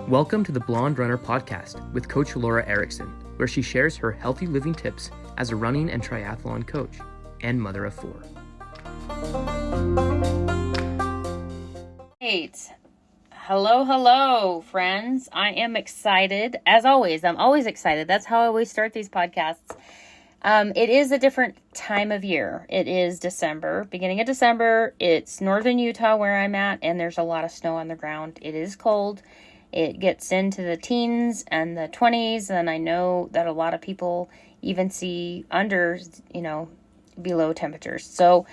Welcome to the Blonde Runner podcast with Coach Lora Erickson, where she shares her healthy living tips as a running and triathlon coach and mother of 4. Great. Hello, friends. I am excited. As always, I'm always excited. That's how I always start these podcasts. It is a different time of year. It is December, beginning of December. It's northern Utah where I'm at, and there's a lot of snow on the ground. It is cold. It gets into the teens and the 20s, and I know that a lot of people even see under, below temperatures. So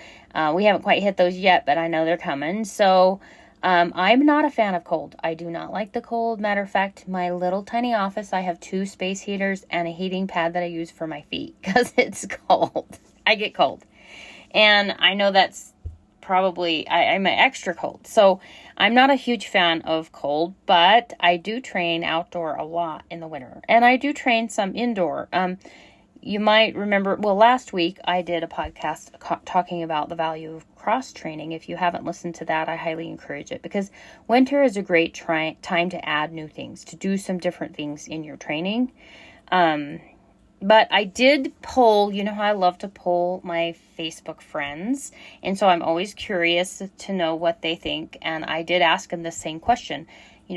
we haven't quite hit those yet, but I know they're coming. So I'm not a fan of cold. I do not like the cold. Matter of fact, my little tiny office, I have 2 space heaters and a heating pad that I use for my feet because it's cold. I get cold. And I know that's probably, I'm extra cold. So I'm not a huge fan of cold, but I do train outdoor a lot in the winter. And I do train some indoor. You might remember, last week I did a podcast talking about the value of cross training. If you haven't listened to that, I highly encourage it because winter is a great time to add new things, to do some different things in your training. But I did poll, you know how I love to poll my Facebook friends. And so I'm always curious to know what they think. And I did ask them the same question.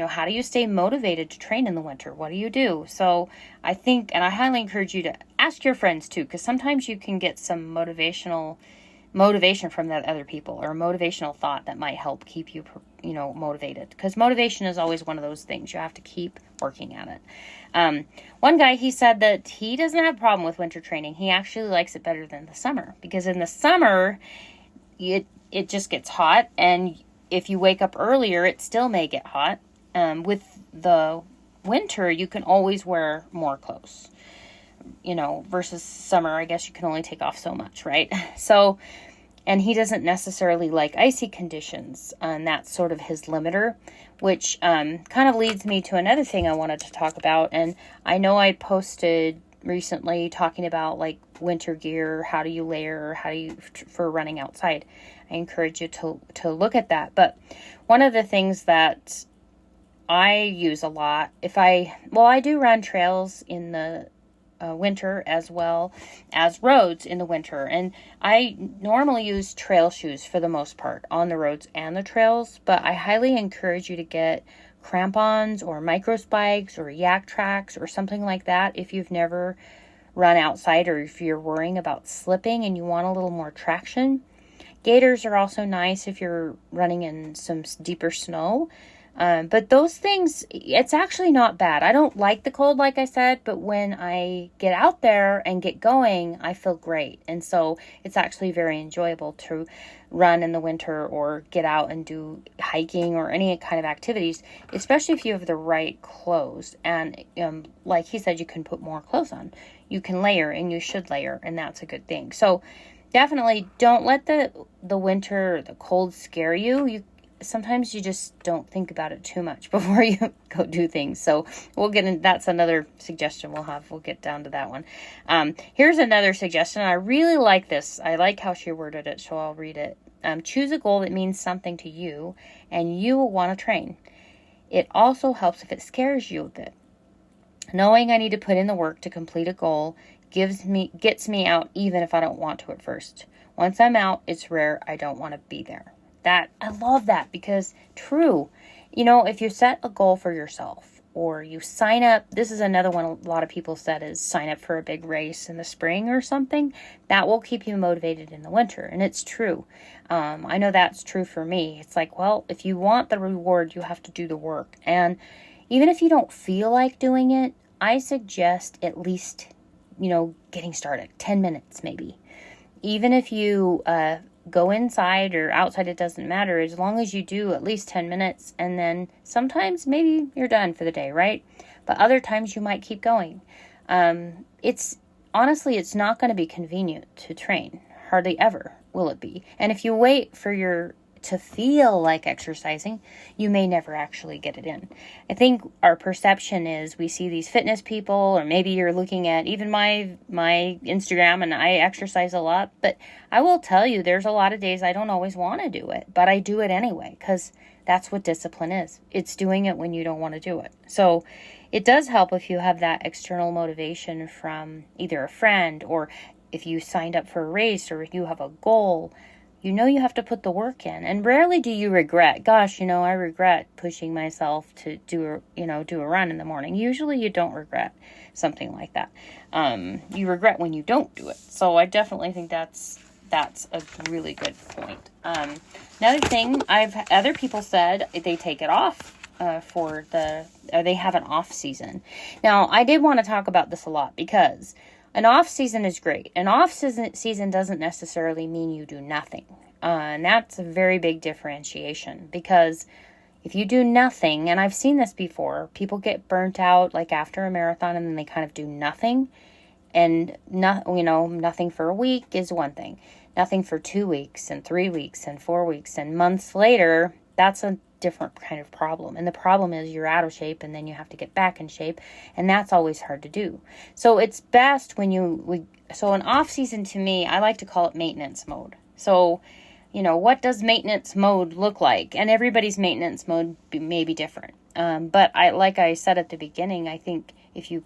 How do you stay motivated to train in the winter? What do you do? So I think, and I highly encourage you to ask your friends too, because sometimes you can get some motivation from that other people or motivational thought that might help keep you, motivated. Because motivation is always one of those things. You have to keep working at it. One guy, he said that he doesn't have a problem with winter training. He actually likes it better than the summer because in the summer, it just gets hot. And if you wake up earlier, it still may get hot. With the winter, you can always wear more clothes, versus summer. I guess you can only take off so much, right? So, and he doesn't necessarily like icy conditions, and that's sort of his limiter, which kind of leads me to another thing I wanted to talk about. And I know I posted recently talking about like winter gear, how do you layer, for running outside. I encourage you to look at that. But one of the things that I use a lot, I do run trails in the winter as well as roads in the winter. And I normally use trail shoes for the most part on the roads and the trails, but I highly encourage you to get crampons or micro spikes or yak tracks or something like that if you've never run outside or if you're worrying about slipping and you want a little more traction. Gaiters are also nice if you're running in some deeper snow. But those things, it's actually not bad. I don't like the cold, like I said, but when I get out there and get going, I feel great. And so it's actually very enjoyable to run in the winter or get out and do hiking or any kind of activities, especially if you have the right clothes. And like he said, you can put more clothes on. You can layer, and you should layer, and that's a good thing. So definitely don't let the winter, the cold scare you. Sometimes you just don't think about it too much before you go do things. So we'll get in. That's another suggestion we'll get down to that one. Here's another suggestion. I really like this. I like how she worded it, so I'll read it. Choose a goal that means something to you and you will want to train. It also helps if it scares you a bit. Knowing I need to put in the work to complete a goal gets me out even if I don't want to at first. Once I'm out, it's rare I don't want to be there. I love that because true, if you set a goal for yourself or you sign up, this is another one a lot of people said is sign up for a big race in the spring or something, that will keep you motivated in the winter. And it's true. I know that's true for me. It's like, if you want the reward, you have to do the work. And even if you don't feel like doing it, I suggest at least, getting started, 10 minutes maybe. Even if you, go inside or outside, it doesn't matter as long as you do at least 10 minutes and then sometimes maybe you're done for the day, right? But other times you might keep going. It's not going to be convenient to train. Hardly ever will it be. And if you wait for to feel like exercising, you may never actually get it in. I think our perception is we see these fitness people, or maybe you're looking at even my Instagram, and I exercise a lot, but I will tell you there's a lot of days I don't always want to do it, but I do it anyway because That's what discipline is. It's doing it when you don't want to do it. So it does help if you have that external motivation from either a friend, or if you signed up for a race, or if you have a goal, you know you have to put the work in. And rarely do you regret, gosh, I regret pushing myself to do a run in the morning. Usually you don't regret something like that. You regret when you don't do it. So I definitely think that's a really good point. Another thing, other people said they take it off they have an off season. Now, I did want to talk about this a lot, because an off season is great. An off season doesn't necessarily mean you do nothing. And that's a very big differentiation, because if you do nothing, and I've seen this before, people get burnt out like after a marathon and then they kind of do nothing. And nothing for a week is one thing. Nothing for 2 weeks and 3 weeks and 4 weeks and months later, that's a different kind of problem. And the problem is you're out of shape and then you have to get back in shape. And that's always hard to do. So it's best so an off season, to me, I like to call it maintenance mode. So, what does maintenance mode look like? And everybody's maintenance mode may be different. But like I said at the beginning, I think if you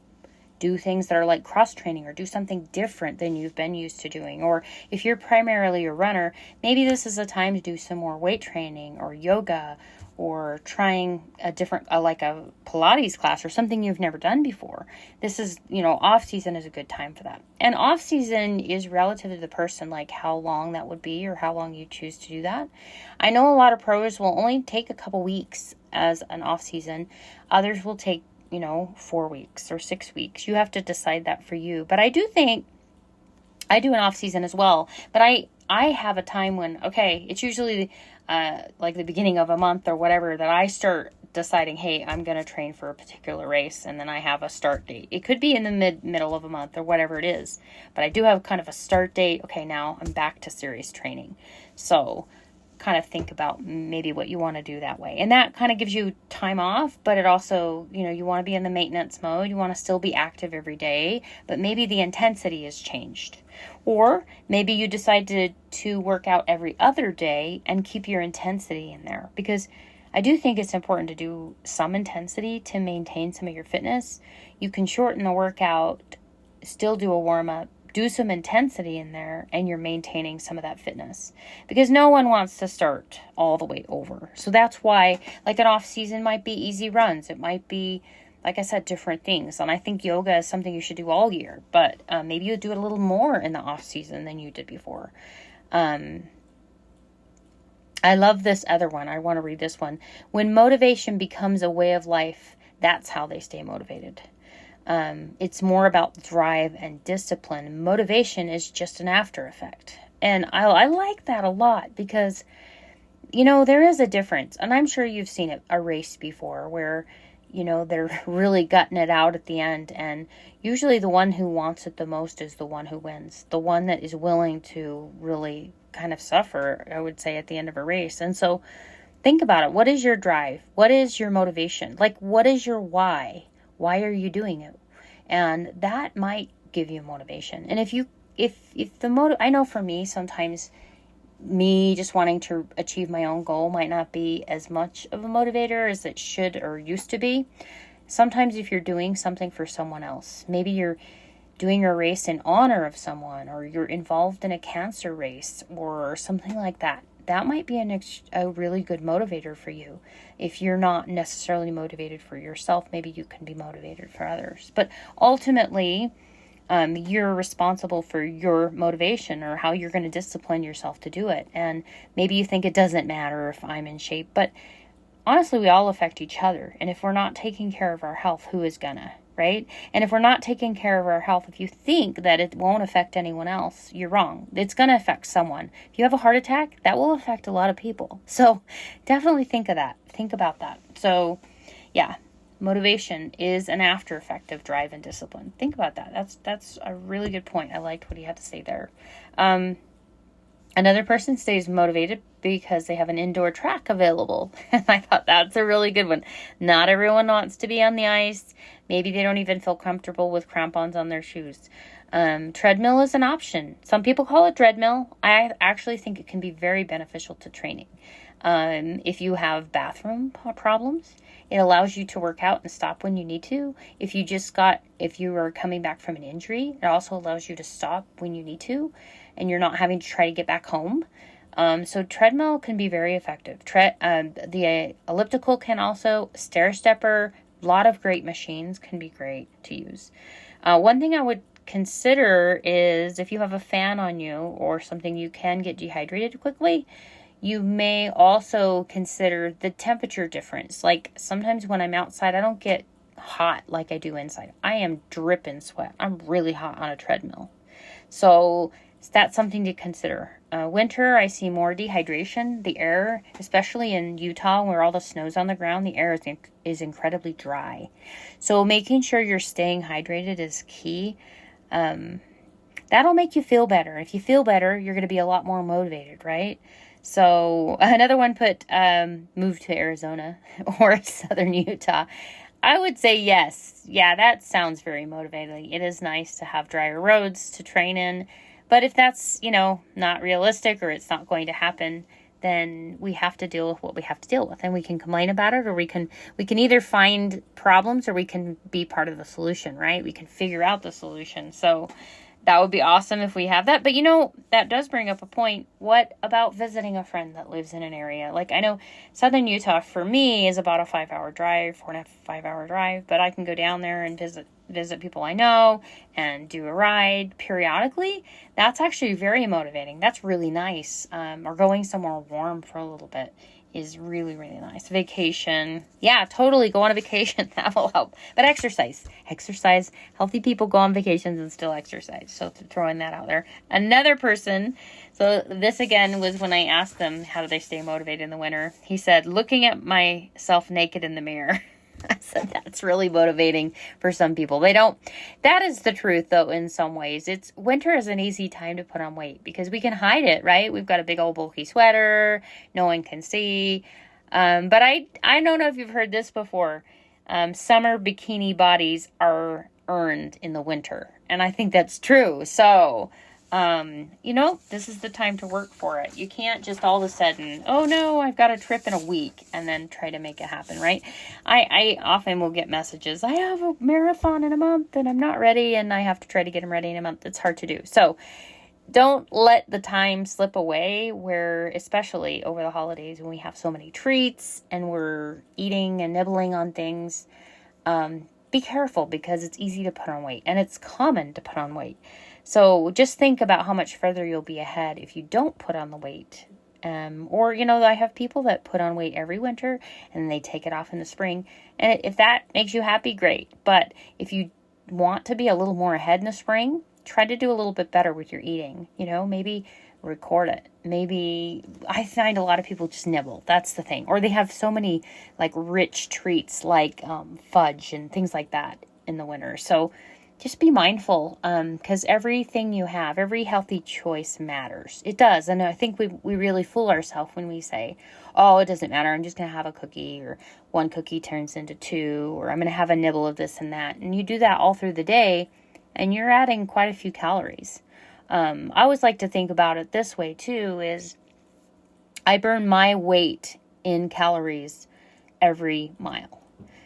do things that are like cross training, or do something different than you've been used to doing, or if you're primarily a runner, maybe this is a time to do some more weight training or yoga, or trying a different, like a Pilates class or something you've never done before. This is, off season is a good time for that. And off season is relative to the person, like how long that would be or how long you choose to do that. I know a lot of pros will only take a couple weeks as an off season. Others will take 4 weeks or 6 weeks. You have to decide that for you. But I do think I do an off season as well. But I have a time when, it's usually like the beginning of a month or whatever, that I start deciding, hey, I'm going to train for a particular race. And then I have a start date. It could be in the middle of a month or whatever it is. But I do have kind of a start date. Okay, now I'm back to serious training. So kind of think about maybe what you want to do that way. And that kind of gives you time off, but it also, you want to be in the maintenance mode. You want to still be active every day, but maybe the intensity is changed. Or maybe you decide to work out every other day and keep your intensity in there, because I do think it's important to do some intensity to maintain some of your fitness. You can shorten the workout, still do a warm-up, do some intensity in there, and you're maintaining some of that fitness, because no one wants to start all the way over. So that's why, like, an off season might be easy runs. It might be, like I said, different things. And I think yoga is something you should do all year, but maybe you'll do it a little more in the off season than you did before. I love this other one. I want to read this one. When motivation becomes a way of life, that's how they stay motivated. It's more about drive and discipline. Motivation is just an after effect. And I like that a lot, because, there is a difference. And I'm sure you've seen a race before where, they're really gutting it out at the end. And usually the one who wants it the most is the one who wins. The one that is willing to really kind of suffer, I would say, at the end of a race. And so think about it. What is your drive? What is your motivation? Like, what is your why? Why are you doing it? And that might give you motivation. And I know for me, sometimes me just wanting to achieve my own goal might not be as much of a motivator as it should or used to be. Sometimes if you're doing something for someone else, maybe you're doing a race in honor of someone, or you're involved in a cancer race or something like that, that might be a really good motivator for you. If you're not necessarily motivated for yourself, maybe you can be motivated for others. But ultimately, you're responsible for your motivation, or how you're going to discipline yourself to do it. And maybe you think it doesn't matter if I'm in shape, but honestly, we all affect each other. And if we're not taking care of our health, who is gonna? Right? And if we're not taking care of our health, if you think that it won't affect anyone else, you're wrong. It's going to affect someone. If you have a heart attack, that will affect a lot of people. So definitely think of that. Think about that. So yeah, motivation is an after effect of drive and discipline. Think about that. That's a really good point. I liked what he had to say there. Another person stays motivated because they have an indoor track available. And I thought that's a really good one. Not everyone wants to be on the ice. Maybe they don't even feel comfortable with crampons on their shoes. Treadmill is an option. Some people call it treadmill. I actually think it can be very beneficial to training. If you have bathroom problems, it allows you to work out and stop when you need to. If you are coming back from an injury, it also allows you to stop when you need to, and you're not having to try to get back home. So treadmill can be very effective. The elliptical can also, stair stepper, a lot of great machines can be great to use. One thing I would consider is if you have a fan on you or something, you can get dehydrated quickly. You may also consider the temperature difference. Like sometimes when I'm outside, I don't get hot like I do inside. I am dripping sweat. I'm really hot on a treadmill. So that's something to consider. Winter, I see more dehydration. The air, especially in Utah where all the snow's on the ground, the air is incredibly dry. So making sure you're staying hydrated is key. That'll make you feel better. If you feel better, you're going to be a lot more motivated, right? So another one put move to Arizona or southern Utah. I would say yes. Yeah, that sounds very motivating. It is nice to have drier roads to train in. But if that's, not realistic or it's not going to happen, then we have to deal with what we have to deal with. And we can complain about it, or we can either find problems or we can be part of the solution, right? We can figure out the solution. So that would be awesome if we have that. But, that does bring up a point. What about visiting a friend that lives in an area? Like I know southern Utah for me is about a 5-hour drive, 4.5-5-hour drive, but I can go down there and visit people I know and do a ride periodically. That's actually very motivating. That's really nice. Or going somewhere warm for a little bit is really, really nice. Vacation. Yeah, totally go on a vacation. That will help. But exercise. Healthy people go on vacations and still exercise. So throwing that out there. Another person. So this again was when I asked them, how do they stay motivated in the winter? He said, looking at myself naked in the mirror. I said, that's really motivating for some people. That is the truth though, in some ways. Winter is an easy time to put on weight because we can hide it, right? We've got a big old bulky sweater. No one can see. But I don't know if you've heard this before. Summer bikini bodies are earned in the winter. And I think that's true. So, this is the time to work for it. You can't just all of a sudden, oh no, I've got a trip in a week and then try to make it happen, right? I often will get messages, I have a marathon in a month and I'm not ready and I have to try to get them ready in a month. It's hard to do. So don't let the time slip away where, especially over the holidays when we have so many treats and we're eating and nibbling on things, be careful because it's easy to put on weight and it's common to put on weight. So just think about how much further you'll be ahead if you don't put on the weight. I have people that put on weight every winter and they take it off in the spring. And if that makes you happy, great. But if you want to be a little more ahead in the spring, try to do a little bit better with your eating. Maybe record it. Maybe I find a lot of people just nibble. That's the thing. Or they have so many rich treats like fudge and things like that in the winter. So just be mindful because everything you have, every healthy choice matters. It does. And I think we really fool ourselves when we say, oh, it doesn't matter. I'm just going to have a cookie, or one cookie turns into two, or I'm going to have a nibble of this and that. And you do that all through the day and you're adding quite a few calories. I always like to think about it this way too, is I burn my weight in calories every mile.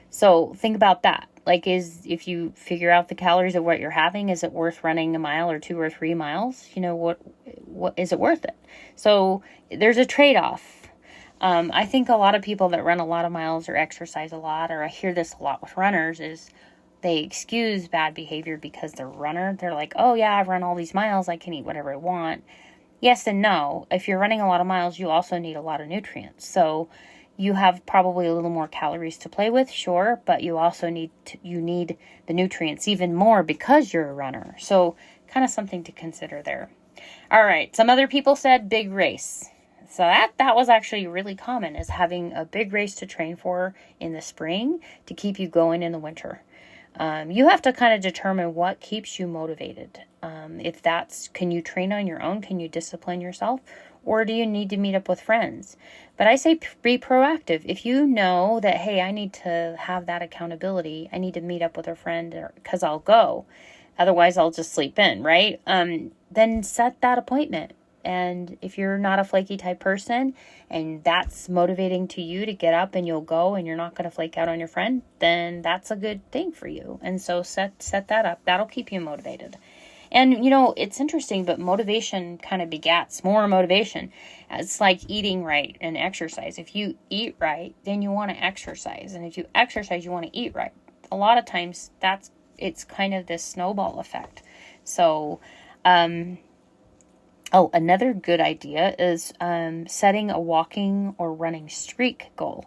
So think about that. If you figure out the calories of what you're having, is it worth running a mile or 2 or 3 miles? What is it worth it? So there's a trade-off. I think a lot of people that run a lot of miles or exercise a lot, or I hear this a lot with runners, is they excuse bad behavior because they're a runner. They're like, oh yeah, I've run all these miles. I can eat whatever I want. Yes and no. If you're running a lot of miles, you also need a lot of nutrients. So you have probably a little more calories to play with, sure, but you also need the nutrients even more because you're a runner. So kind of something to consider there. All right, some other people said big race. So that was actually really common, is having a big race to train for in the spring to keep you going in the winter. You have to kind of determine what keeps you motivated. Can you train on your own? Can you discipline yourself? Or do you need to meet up with friends? But I say be proactive. If you know that, hey, I need to have that accountability, I need to meet up with a friend because I'll go. Otherwise, I'll just sleep in, right? Then set that appointment. And if you're not a flaky type person and that's motivating to you to get up and you'll go and you're not going to flake out on your friend, then that's a good thing for you. And so set that up. That'll keep you motivated. And, it's interesting, but motivation kind of begats more motivation. It's like eating right and exercise. If you eat right, then you want to exercise. And if you exercise, you want to eat right. A lot of times it's kind of this snowball effect. So, another good idea is setting a walking or running streak goal.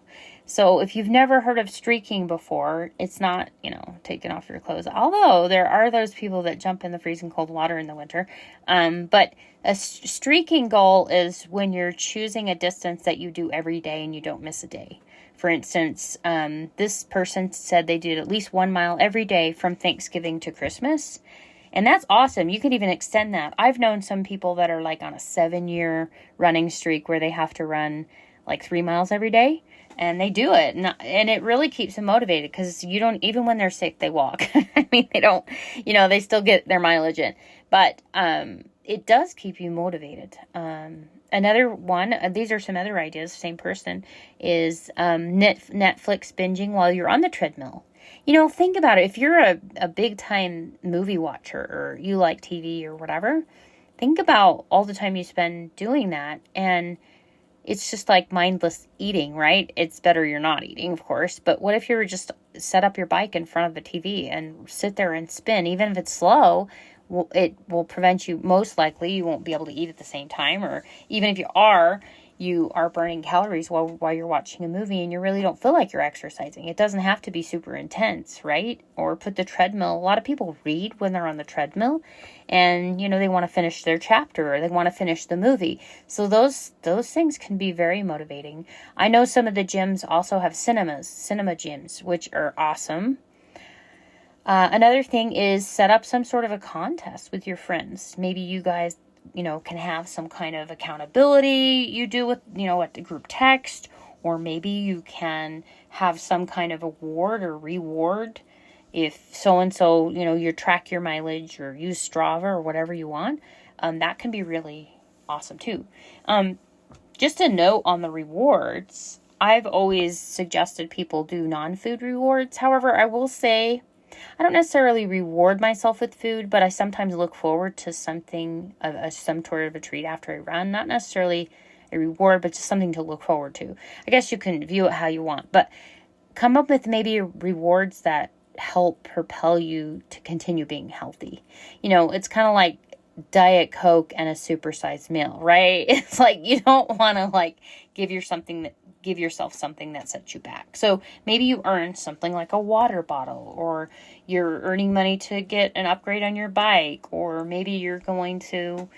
So if you've never heard of streaking before, it's not, taking off your clothes. Although there are those people that jump in the freezing cold water in the winter. But a streaking goal is when you're choosing a distance that you do every day and you don't miss a day. For instance, this person said they did at least 1 mile every day from Thanksgiving to Christmas. And that's awesome. You could even extend that. I've known some people that are like on a 7-year running streak where they have to run like 3 miles every day. And they do it. And it really keeps them motivated because even when they're sick, they walk. I mean, they don't, they still get their mileage in. But it does keep you motivated. Another one, these are some other ideas, same person, is Netflix binging while you're on the treadmill. Think about it. If you're a big time movie watcher or you like TV or whatever, think about all the time you spend doing that. And it's just like mindless eating, right? It's better you're not eating, of course. But what if you were just set up your bike in front of the TV and sit there and spin? Even if it's slow, it will prevent you, most likely, you won't be able to eat at the same time. Or even if you are burning calories while you're watching a movie and you really don't feel like you're exercising. It doesn't have to be super intense, right? Or put the treadmill. A lot of people read when they're on the treadmill and, they want to finish their chapter or they want to finish the movie. So those things can be very motivating. I know some of the gyms also have cinema gyms, which are awesome. Another thing is set up some sort of a contest with your friends. Maybe you guys can have some kind of accountability you do with, at the group text, or maybe you can have some kind of award or reward if so-and-so, you track your mileage or use Strava or whatever you want. That can be really awesome too. Just a note on the rewards. I've always suggested people do non-food rewards. However, I will say, I don't necessarily reward myself with food, but I sometimes look forward to something, some sort of a treat after I run. Not necessarily a reward, but just something to look forward to. I guess you can view it how you want, but come up with maybe rewards that help propel you to continue being healthy. It's kind of like Diet Coke and a supersized meal, right? It's like you don't want to give yourself something that sets you back. So maybe you earn something like a water bottle, or you're earning money to get an upgrade on your bike, or maybe you're going to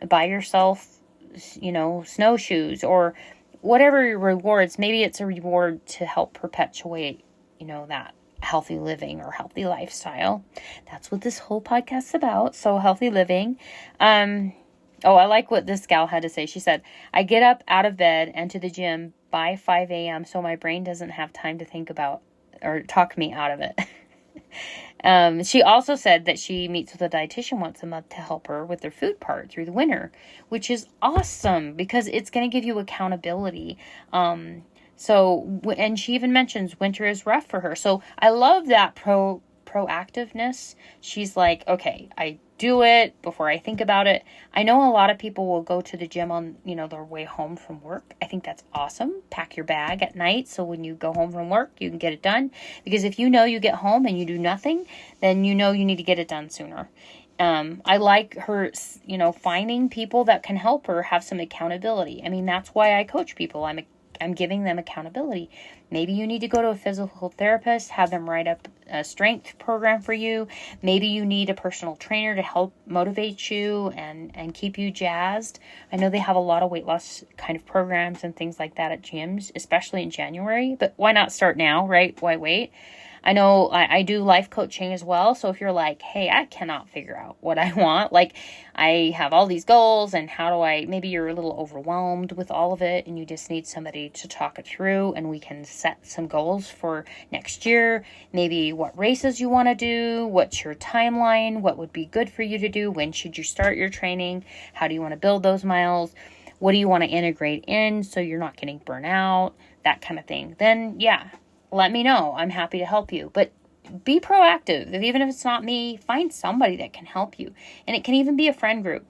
buy yourself, snowshoes, or whatever your rewards. Maybe it's a reward to help perpetuate, that healthy living or healthy lifestyle. That's what this whole podcast is about. So healthy living. I like what this gal had to say. She said, I get up out of bed and to the gym by 5 a.m. so my brain doesn't have time to think about or talk me out of it. She also said that she meets with a dietitian once a month to help her with their food part through the winter, which is awesome because it's going to give you accountability. And she even mentions winter is rough for her. So I love that proactiveness. She's like, okay, I do it before I think about it. I know a lot of people will go to the gym on, their way home from work. I think that's awesome. Pack your bag at night so when you go home from work, you can get it done. Because if you get home and you do nothing, then you need to get it done sooner. I like her, finding people that can help her have some accountability. I mean, that's why I coach people. I'm giving them accountability. Maybe you need to go to a physical therapist, have them write up a strength program for you. Maybe you need a personal trainer to help motivate you and keep you jazzed. I know they have a lot of weight loss kind of programs and things like that at gyms, especially in January, but why not start now, right? Why wait? I know I do life coaching as well. So if you're like, hey, I cannot figure out what I want, like I have all these goals and maybe you're a little overwhelmed with all of it and you just need somebody to talk it through, and we can set some goals for next year. Maybe what races you want to do, what's your timeline, what would be good for you to do, when should you start your training, how do you want to build those miles, what do you want to integrate in so you're not getting burnt out, that kind of thing. Then yeah, let me know. I'm happy to help you. But be proactive. Even if it's not me, find somebody that can help you. And it can even be a friend group.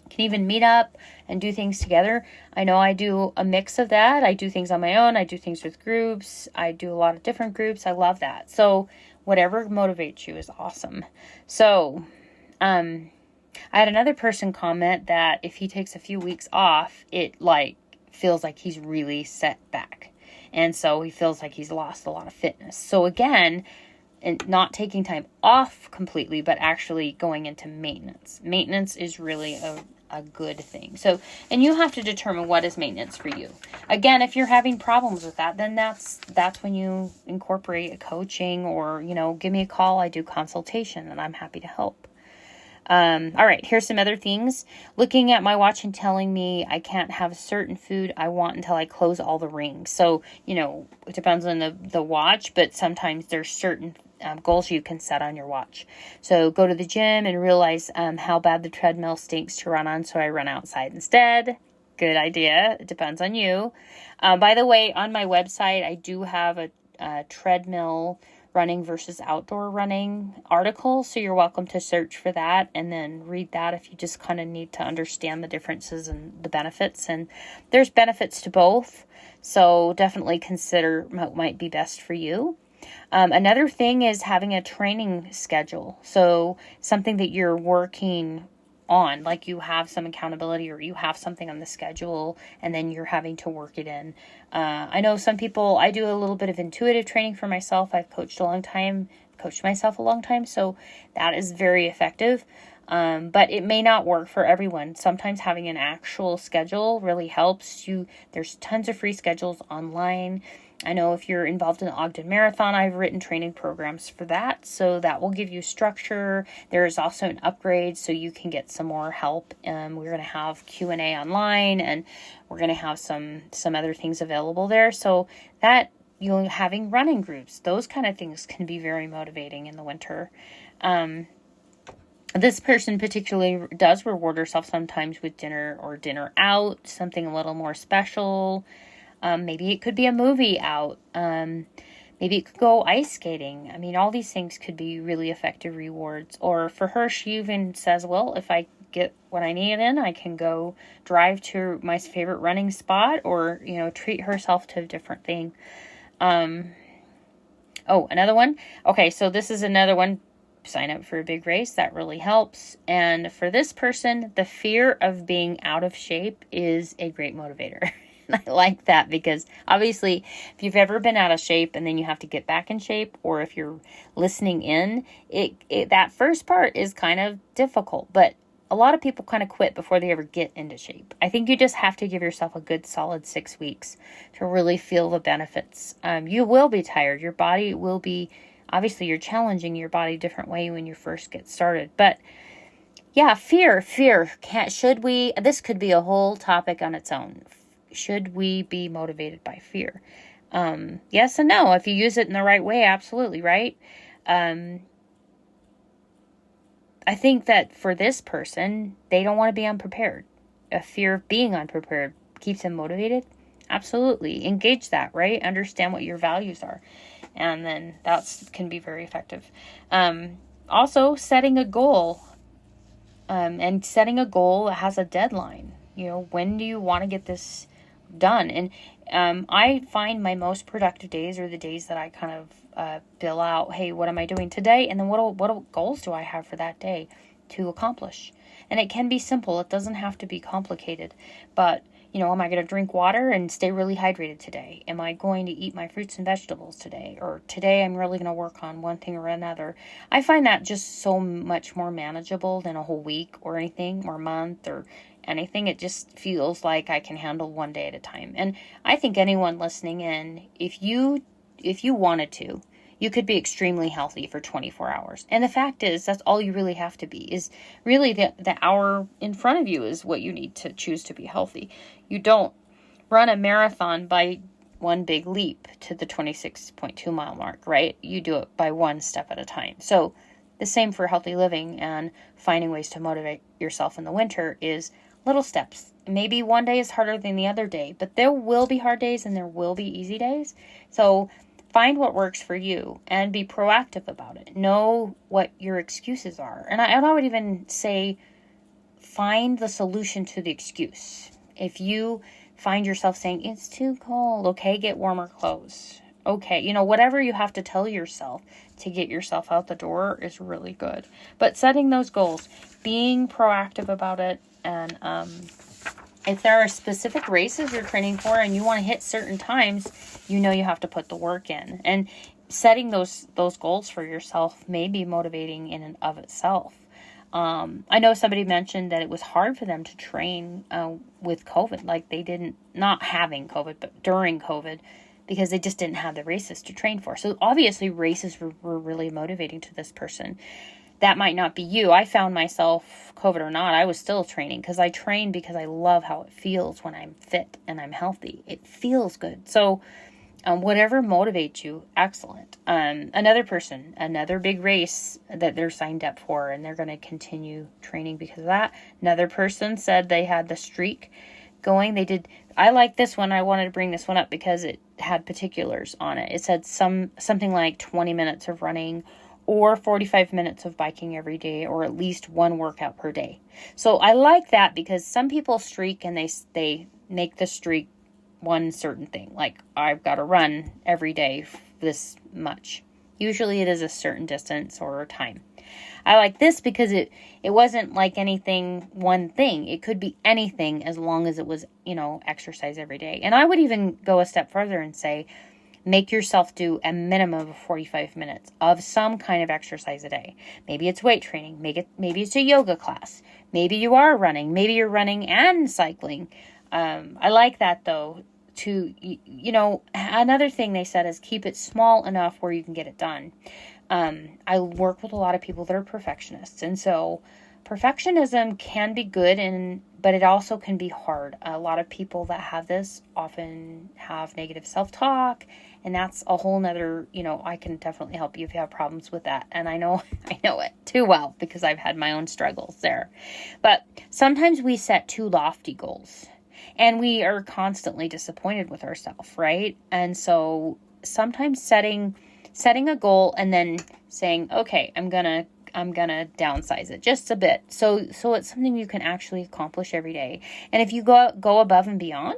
You can even meet up and do things together. I know I do a mix of that. I do things on my own. I do things with groups. I do a lot of different groups. I love that. So whatever motivates you is awesome. So, I had another person comment that if he takes a few weeks off, it feels like he's really set back. And so he feels like he's lost a lot of fitness. So again, and not taking time off completely, but actually going into maintenance. Maintenance is really a good thing. So, and you have to determine what is maintenance for you. Again, if you're having problems with that, then that's when you incorporate a coaching or, give me a call. I do consultation and I'm happy to help. All right, here's some other things. Looking at my watch and telling me I can't have a certain food I want until I close all the rings. So, it depends on the watch, but sometimes there's certain goals you can set on your watch. So go to the gym and realize how bad the treadmill stinks to run on, so I run outside instead. Good idea. It depends on you. By the way, on my website, I do have a treadmill running versus outdoor running article. So you're welcome to search for that and then read that if you just kind of need to understand the differences and the benefits. And there's benefits to both. So definitely consider what might be best for you. Another thing is having a training schedule. So something that you're working on, like you have some accountability or you have something on the schedule and then you're having to work it in. I know some people, I do a little bit of intuitive training for myself. I've coached myself a long time. So that is very effective. But it may not work for everyone. Sometimes having an actual schedule really helps you. There's tons of free schedules online. I know if you're involved in the Ogden Marathon, I've written training programs for that. So that will give you structure. There is also an upgrade so you can get some more help. We're going to have Q&A online and we're going to have some other things available there. So that, having running groups, those kind of things can be very motivating in the winter. This person particularly does reward herself sometimes with dinner or dinner out, something a little more special. Maybe it could be a movie out. Maybe it could go ice skating. I mean, all these things could be really effective rewards. Or for her, she even says, well, if I get what I need in, I can go drive to my favorite running spot or, treat herself to a different thing. Another one. Okay, so this is another one. Sign up for a big race. That really helps. And for this person, the fear of being out of shape is a great motivator. I like that because obviously if you've ever been out of shape and then you have to get back in shape, or if you're listening in, that first part is kind of difficult, but a lot of people kind of quit before they ever get into shape. I think you just have to give yourself a good solid 6 weeks to really feel the benefits. You will be tired. Your body will be, obviously you're challenging your body a different way when you first get started, but yeah, fear, this could be a whole topic on its own. Should we be motivated by fear? Yes and no. If you use it in the right way, absolutely, right? I think that for this person, they don't want to be unprepared. A fear of being unprepared keeps them motivated. Absolutely. Engage that, right? Understand what your values are. And then that can be very effective. Also, setting a goal. And setting a goal that has a deadline. When do you want to get this done? And I find my most productive days are the days that I kind of bill out, hey, what am I doing today? And then what goals do I have for that day to accomplish? And it can be simple. It doesn't have to be complicated. But, am I going to drink water and stay really hydrated today? Am I going to eat my fruits and vegetables today? Or today I'm really going to work on one thing or another. I find that just so much more manageable than a whole week or anything or month or anything. It just feels like I can handle one day at a time. And I think anyone listening in, if you wanted to, You could be extremely healthy for 24 hours. And the fact is, that's all you really have to be, is really the hour in front of you is what you need to choose to be healthy. You don't run a marathon by one big leap to the 26.2 mile mark, right? You do it by one step at a time. So the same for healthy living and finding ways to motivate yourself in the winter is little steps. Maybe one day is harder than the other day, but there will be hard days and there will be easy days. So find what works for you and be proactive about it. Know what your excuses are. And I would even say find the solution to the excuse. If you find yourself saying, it's too cold, okay, get warmer clothes. Okay, whatever you have to tell yourself to get yourself out the door is really good. But setting those goals, being proactive about it, and if there are specific races you're training for and you want to hit certain times, you have to put the work in. And setting those goals for yourself may be motivating in and of itself. I know somebody mentioned that it was hard for them to train with COVID, like not having COVID, but during COVID, because they just didn't have the races to train for. So obviously races were really motivating to this person. That might not be you. I found myself, COVID or not, I was still training because I train because I love how it feels when I'm fit and I'm healthy. It feels good. So whatever motivates you, excellent. Another big race that they're signed up for, and they're going to continue training because of that. Another person said they had the streak going. I like this one. I wanted to bring this one up because it had particulars on it. It said something like 20 minutes of running or 45 minutes of biking every day, or at least one workout per day. So I like that because some people streak and they make the streak one certain thing. Like, I've got to run every day this much. Usually it is a certain distance or time. I like this because it wasn't like one thing. It could be anything as long as it was, exercise every day. And I would even go a step further and say, make yourself do a minimum of 45 minutes of some kind of exercise a day. Maybe it's weight training. Maybe it's a yoga class. Maybe you are running. Maybe you're running and cycling. I like that, though. Another thing they said is keep it small enough where you can get it done. I work with a lot of people that are perfectionists. And so perfectionism can be good, but it also can be hard. A lot of people that have this often have negative self-talk, and that's a whole nother, I can definitely help you if you have problems with that. And I know it too well because I've had my own struggles there. But sometimes we set too lofty goals and we are constantly disappointed with ourselves, right? And so sometimes setting a goal and then saying, okay, I'm gonna downsize it just a bit. So it's something you can actually accomplish every day. And if you go above and beyond,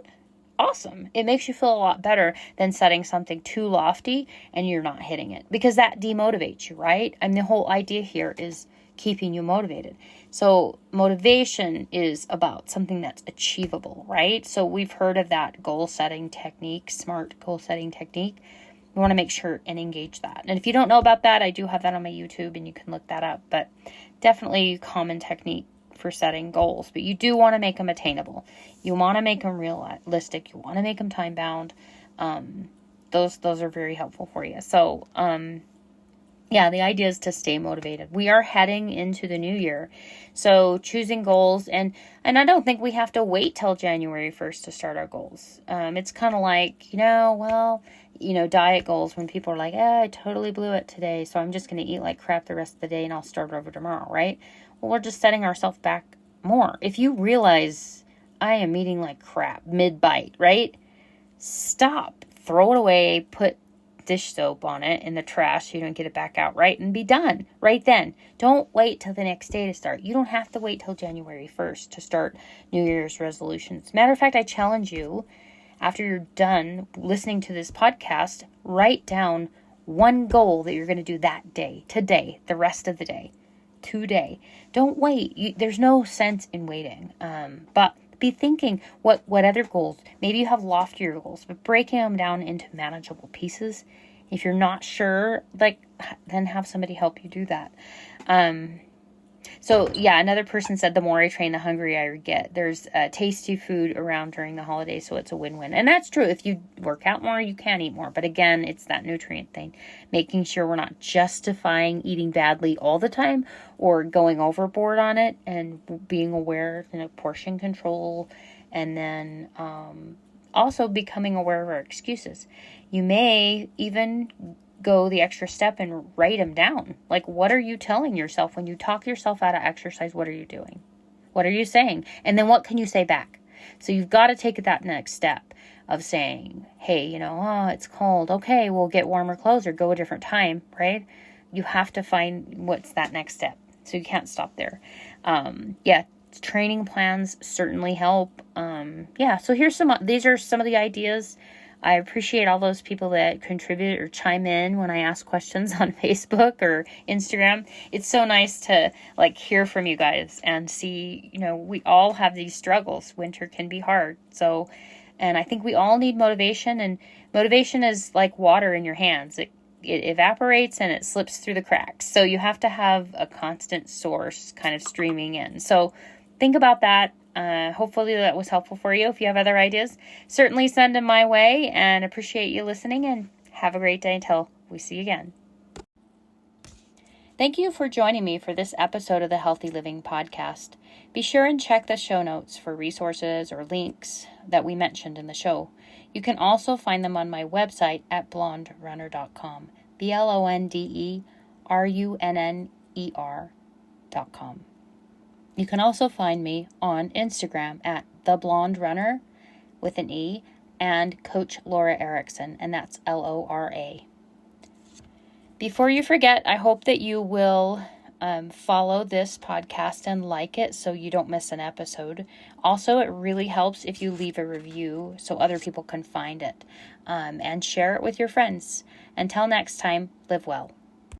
awesome. It makes you feel a lot better than setting something too lofty and you're not hitting it, because that demotivates you, right? And the whole idea here is keeping you motivated. So motivation is about something that's achievable, right? So we've heard of that goal setting technique, SMART goal setting technique. We want to make sure and engage that. And if you don't know about that, I do have that on my YouTube and you can look that up. But definitely a common technique for setting goals. But you do want to make them attainable. You want to make them realistic. You want to make them time bound. Those are very helpful for you. So, the idea is to stay motivated. We are heading into the new year. So choosing goals, and I don't think we have to wait till January 1st to start our goals. It's kind of like, diet goals when people are like, I totally blew it today, so I'm just going to eat like crap the rest of the day and I'll start over tomorrow, right? Well, we're just setting ourselves back more. If you realize I am eating like crap mid-bite, right? Stop, throw it away, put dish soap on it in the trash so you don't get it back out, right? And be done right then. Don't wait till the next day to start. You don't have to wait till January 1st to start New Year's resolutions. Matter of fact, I challenge you, after you're done listening to this podcast, write down one goal that you're going to do that day, today, the rest of the day, today. Don't wait. There's no sense in waiting. But be thinking what other goals. Maybe you have loftier goals, but breaking them down into manageable pieces. If you're not sure, then have somebody help you do that. So, yeah, another person said, the more I train, the hungrier I get. There's tasty food around during the holidays, so it's a win-win. And that's true. If you work out more, you can eat more. But again, it's that nutrient thing. Making sure we're not justifying eating badly all the time or going overboard on it, and being aware of portion control, and then also becoming aware of our excuses. You may even go the extra step and write them down. Like, what are you telling yourself when you talk yourself out of exercise? What are you doing? What are you saying? And then what can you say back? So you've got to take that next step of saying, hey, oh, it's cold. Okay, we'll get warmer clothes or go a different time, right? You have to find what's that next step. So you can't stop there. Training plans certainly help. So these are some of the ideas. I appreciate all those people that contribute or chime in when I ask questions on Facebook or Instagram. It's so nice to hear from you guys and see, we all have these struggles. Winter can be hard. So, and I think we all need motivation, and motivation is like water in your hands. It evaporates and it slips through the cracks. So you have to have a constant source kind of streaming in. So think about that. Hopefully that was helpful for you. If you have other ideas, certainly send them my way, and appreciate you listening, and have a great day until we see you again. Thank you for joining me for this episode of the Healthy Living Podcast. Be sure and check the show notes for resources or links that we mentioned in the show. You can also find them on my website at blonderunner.com. BLONDERUNNER.com. You can also find me on Instagram at The Blonde Runner with an E, and Coach Lora Erickson, and that's Lora. Before you forget, I hope that you will follow this podcast and like it so you don't miss an episode. Also, it really helps if you leave a review so other people can find it, and share it with your friends. Until next time, live well.